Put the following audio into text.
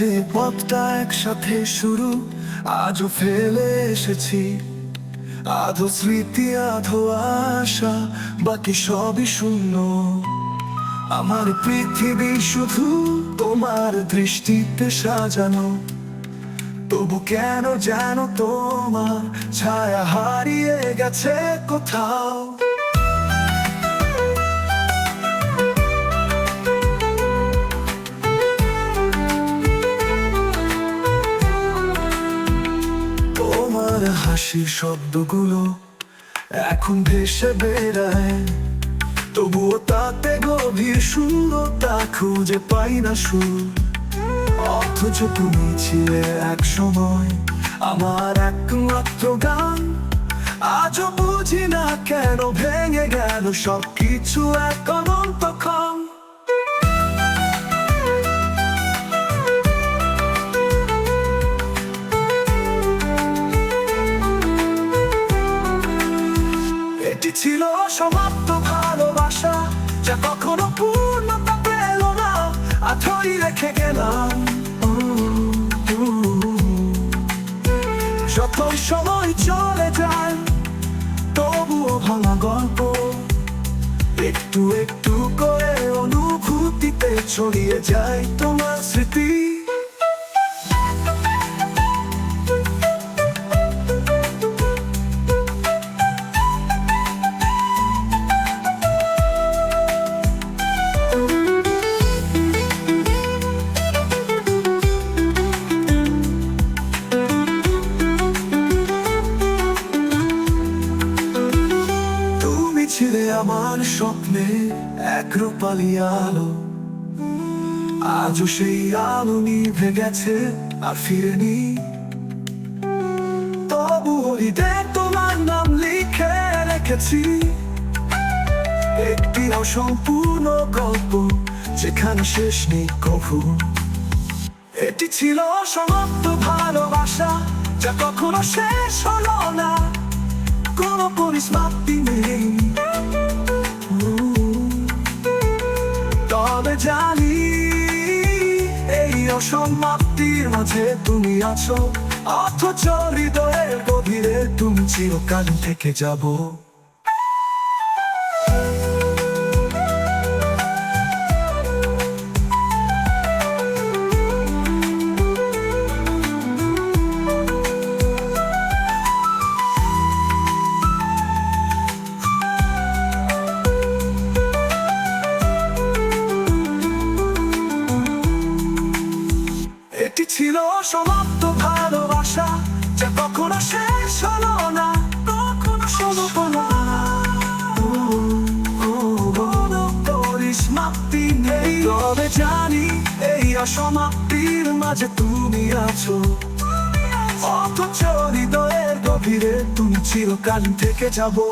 যে পথটা একসাথে শুরু, আজও ফেলে এসেছি। আধো স্মৃতি আধো আশা, বাকি সবই শূন্য। আমার পৃথিবী শুধু তোমার দৃষ্টিতে সাজানো, তবু কেন যেন তোমার ছায়া হারিয়ে গেছে কোথাও। তোমার হাসির শব্দগুলো এখন ভেসে বেড়ায়, তবুও তাতে গভীর সুরতা খুঁজে পাই না সুর। অথচ তুমি ছিলে এক সময় আমার একমাত্র গান। আজও বুঝি না কেন ভেঙে গেল সবকিছু এক অনন্তক্ষণ। এটি ছিল সমাপ্ত ভালোবাসা, যা কখনো পূর্ণতা পেল না। আঠই রেখে গেলাম। যতই সময় চলে যায়, তবুও ভাঙা গল্প একটু একটু করে অনুভূতিতে ছড়িয়ে যায় তোমার স্মৃতি। ছিলে আমার স্বপ্নে এক রূপালি আলো, আজও সেই আলো নিভে গেছে আর ফিরেনি। তবু হৃদয়ে তোমার নাম লিখে রেখেছি, একটি অসম্পূর্ণ গল্প যেখানে শেষ নেই কভু। এটি ছিল সমাপ্ত ভালোবাসা, যা কখনো শেষ হলো না। কোনো পরিসমাপ্তি নেই, তবে জানি এই অসমাপ্তির মাঝে তুমি আছো। অথচ হৃদয়ের গভীরে তুমি চিরকাল থেকে যাবো। এটি ছিল সমাপ্ত ভালোবাসা, যা কখনো শেষ হলো না। কখনো হলো না। কোনো পরিসমাপ্তি নেই, তবে জানি এই অসমাপ্তির মাঝে তুমি আছো। অথচ হৃদয়ের গভীরে তুমি চিরকাল থেকে যাবো।